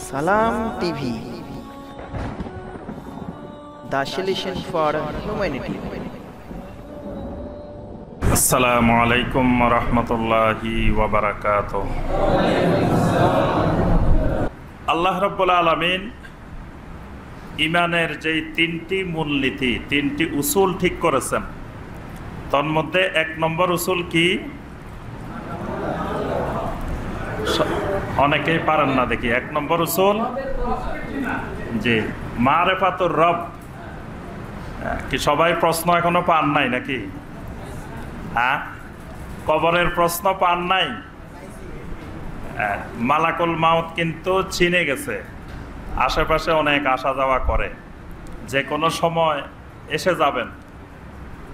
Salam TV, the solution for humanity. আসসালামু আলাইকুম ওয়া রাহমাতুল্লাহি ওয়া বারাকাতুহু। আল্লাহ রাব্বুল আলামিন ঈমানের যেই তিনটি মূলনীতি, তিনটি উসুল ঠিক করেছেন, তার মধ্যে এক নম্বর উসুল কি? অনেকেই পারেন না দেখি। এক নম্বর উসুল যে মারিফাতুর রব। কি সবাই প্রশ্ন এখনো পান নাই নাকি? হ্যাঁ, কবরের প্রশ্ন পান নাই? মালাকুল মাউত কিন্তু চিনে গেছে, আশেপাশে অনেক আসা যাওয়া করে, যে কোনো সময় এসে যাবেন,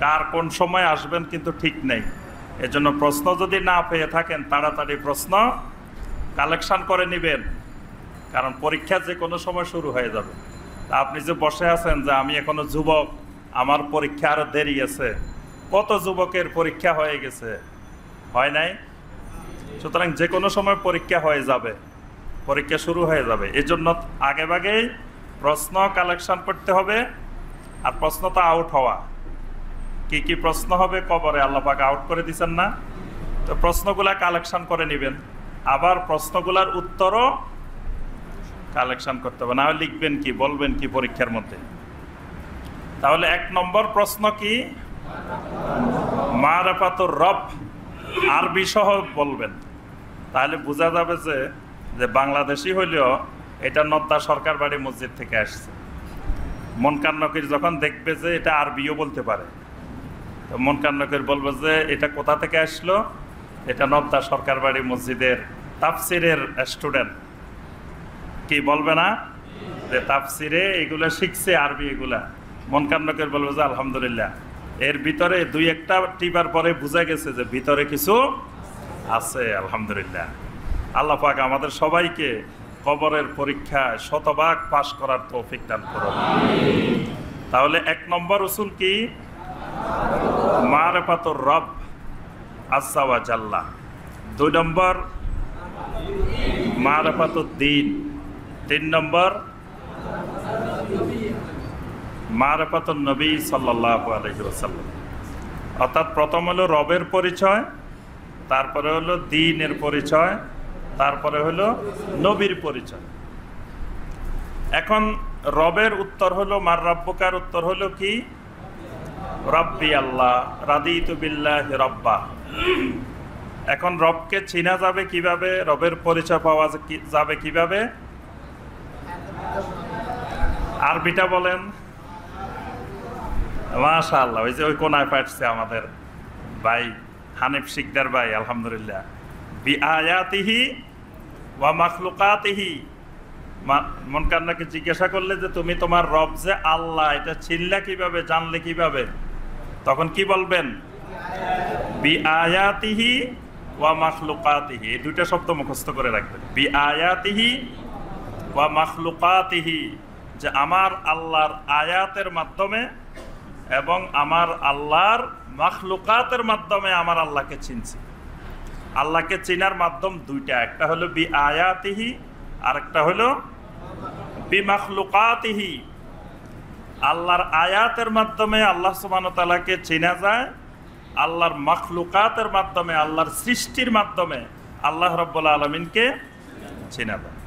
কার কোন সময় আসবেন কিন্তু ঠিক নেই। এজন্য প্রশ্ন যদি না পেয়ে থাকেন তাড়াতাড়ি প্রশ্ন কালেকশন করে নেবেন, কারণ পরীক্ষা যে কোনো সময় শুরু হয়ে যাবে। তা আপনি যে বসে আছেন যে আমি এখনো যুবক, আমার পরীক্ষা আরও দেরি আছে, কত যুবকের পরীক্ষা হয়ে গেছে, হয় নাই? সুতরাং যে কোনো সময় পরীক্ষা হয়ে যাবে, পরীক্ষা শুরু হয়ে যাবে। এই জন্য আগেভাগেই প্রশ্ন কালেকশন করতে হবে। আর প্রশ্ন তো আউট হওয়া, কি কি প্রশ্ন হবে কবরে আল্লাহ পাক আউট করে দিচ্ছেন না? তো প্রশ্নগুলা কালেকশন করে নেবেন, আবার প্রশ্নগুলার উত্তরও কালেকশন করতে হবে, না লিখবেন কি, বলবেন কি পরীক্ষার মধ্যে। তাহলে এক নম্বর প্রশ্ন কি? মারিফাতুর রব, আরবি সহ বলবেন, তাহলে বোঝা যাবে যে বাংলাদেশি হইলেও এটা নদ্দা সরকার বাড়ি মসজিদ থেকে আসছে। মন কান্নকির যখন দেখবে যে এটা আরবিও বলতে পারে, তো মন কান্নকির বলবে যে এটা কোথা থেকে আসলো, এটা নদ্দা সরকার বাড়ি মসজিদের তাফসিরের স্টুডেন্ট। কি বলবে না যে তাফসিরে এগুলো শিখছে আরবি, এগুলা মন কান্নকির বলবে যে আলহামদুলিল্লাহ, এর ভিতরে দুই একটা টিপার পরে বোঝা গেছে যে ভিতরে কিছু আছে, আলহামদুলিল্লাহ। আল্লাহ পাক আমাদের সবাইকে কবরের পরীক্ষায় শতভাগ পাশ করার তৌফিক দান করুন। তাহলে এক নম্বর উসুল কি? মারিফাতুর রব আযজা ওয়া জাল্লা। দুই নম্বর মারিফাতুদ দ্বীন। তিন নম্বর মারিফাতুন নবী সাল্লাল্লাহু আলাইহি ওয়াসাল্লাম। অর্থাৎ প্রথম হলো রবের পরিচয়, তারপরে হলো দ্বীনের পরিচয়, তারপরে হলো নবীর পরিচয়। এখন রবের উত্তর হলো মার রাব্বুকার উত্তর হলো কি? রব্বি আল্লাহ, রাদিতু বিল্লাহি রাব্বা। এখন রবকে চিনা যাবে কিভাবে, রবের পরিচয় পাওয়া যাবে কিভাবে? আরবিটা বলেন। মাশাআল্লাহ, ওই যে ওই কোনায় পাঠছে আমাদের ভাই হানিফ শিকদার ভাই, আলহামদুলিল্লাহ। বিআয়াতিহি ওয়া মাখলুকাতিহি। মন কান্নাকে জিজ্ঞাসা করলে যে তুমি তোমার রব যে আল্লাহ, এটা চিনলা কিভাবে, জানলে কিভাবে? তখন কি বলবেন? বিআয়াতিহি ওয়া মাখলুকাতিহি। এই দুইটা শব্দ মুখস্থ করে রাখবেন। বিআয়াতিহি ওয়া মাখলুকাতিহি, যে আমার আল্লাহর আয়াতের মাধ্যমে এবং আমার আল্লাহর মাখলুকাতের মাধ্যমে আমার আল্লাহকে চিনছি। আল্লাহকে চিনার মাধ্যম দুইটা, একটা হলো বি আয়াতিহি আর একটা হলো বি মাখলুকাতিহি। আল্লাহর আয়াতের মাধ্যমে আল্লাহ সুবহানাহু ওয়া তাআলাকে চিনা যায়, আল্লাহর মাখলুকাতের মাধ্যমে, আল্লাহর সৃষ্টির মাধ্যমে আল্লাহ রাব্বুল আলামিনকে চিনা যায়।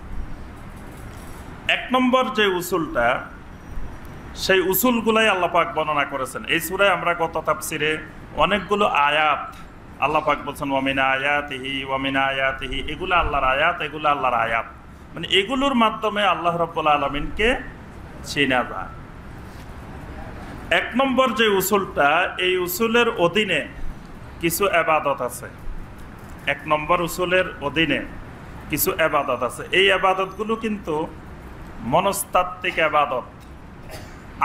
এক নম্বর যে উসুলটা, সেই উসুলগুলাই আল্লাহ পাক বর্ণনা করেছেন এই সূরায়। আমরা গত তাফসিরে অনেকগুলো আয়াত আল্লাহ পাক বলছেন ওয়া মিন আয়াতিহি ওয়া মিন আয়াতিহি, এগুলো আল্লাহর আয়াত, এগুলো আল্লাহর আয়াত, মানে এগুলোর মাধ্যমে আল্লাহ রাব্বুল আলামিনকে চেনা যায়। এক নম্বর যে উসুলটা, এই উসুলের অধীনে কিছু ইবাদত আছে। এক নম্বর উসুলের অধীনে কিছু ইবাদত আছে। এই ইবাদতগুলো কিন্তু মনস্তাত্ত্বিক ইবাদত,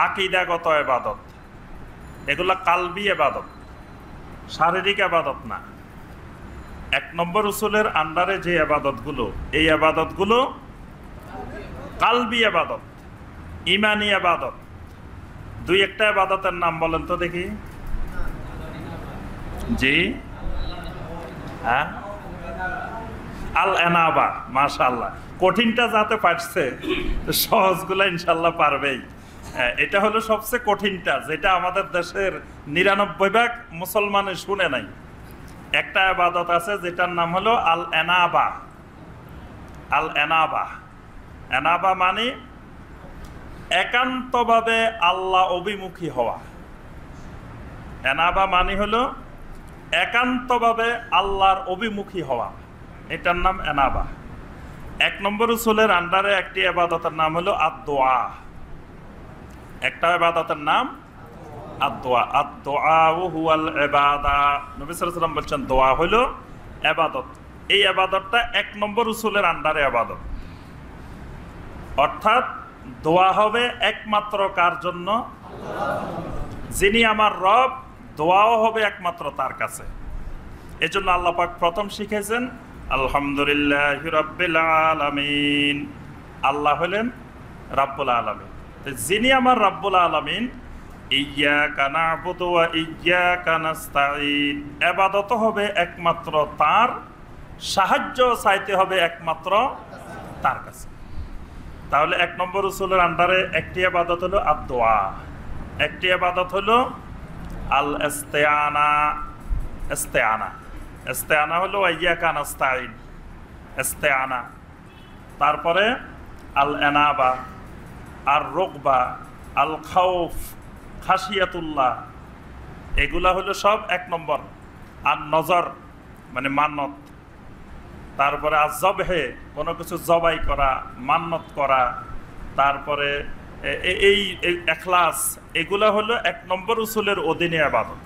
আকীদাগত ইবাদত, এগুলা কালবি ইবাদত, শারীরিক ইবাদত না। এক নম্বর উসুলের আন্ডারে যে ইবাদতগুলো, এই ইবাদতগুলো কালবি ইবাদত, ঈমানি ইবাদত। দুই একটা ইবাদতের নাম বলেন তো দেখি। জি, হ্যাঁ, আল এনাবা, মাশাআল্লাহ, কঠিনটা যাতে পারছে সহজগুলা ইনশাল্লাহ পারবেই। এটা হলো সবচেয়ে কঠিনটা, যেটা আমাদের দেশের 99% মুসলমানে শুনে নাই। একটা ইবাদত আছে যেটার নাম হলো আল এনাবা। আল এনাবা, এনাবা মানে একান্তভাবে আল্লাহ অভিমুখী হওয়া। এনাবা মানে হলো একান্তভাবে আল্লাহর অভিমুখী হওয়া, এটার নাম এনাবা। 1 নম্বর উসুলের আন্ডারে একটি ইবাদতের নাম হলো আদ-দোয়া। একটা ইবাদতের নাম আদ-দোয়া। আদ-দোয়া হুয়াল ইবাদা। নবী সাল্লাল্লাহু আলাইহি ওয়াসাল্লাম বলেছেন দোয়া হলো ইবাদত। এই ইবাদতটা 1 নম্বর উসুলের আন্ডারে ইবাদত। অর্থাৎ দোয়া হবে একমাত্র কার জন্য? যিনি আমার রব, দোয়াও হবে একমাত্র তার কাছে। এজন্য আল্লাহ পাক প্রথম শিখেছেন আলহামদুলিল্লাহি রাব্বিল আলামিন। আল্লাহ হলেন রাব্বুল আলামিন। যিনি আমার রাব্বুল আলামিন, ইয়্যাকা না'বুদু ওয়া ইয়্যাকা নাস্তাঈন, ইবাদত হবে একমাত্র তার, সাহায্য চাইতে হবে একমাত্র তার কাছে। তাহলে 1 নম্বর উসুলের আন্ডারে একটি ইবাদত হলো আদ-দোয়া, একটি ইবাদত হলো আল ইস্তিআনা। ইস্তিআনা, ইস্তিআনা হলো ইয়্যাকা নাস্তাঈন, ইস্তিআনা। তারপরে আল এনাবা, আর রুকবা, আল খাউফ, খাশিয়াতুল্লাহ, এগুলা হলো সব 1 নম্বর। আর নজর মানে মান্নত, তারপরে আজ-জবহে, কোনো কিছু জবাই করা, মান্নত করা, তারপরে এই ইখলাস, এগুলা হলো 1 নম্বর উসুলের অধীনে ইবাদত।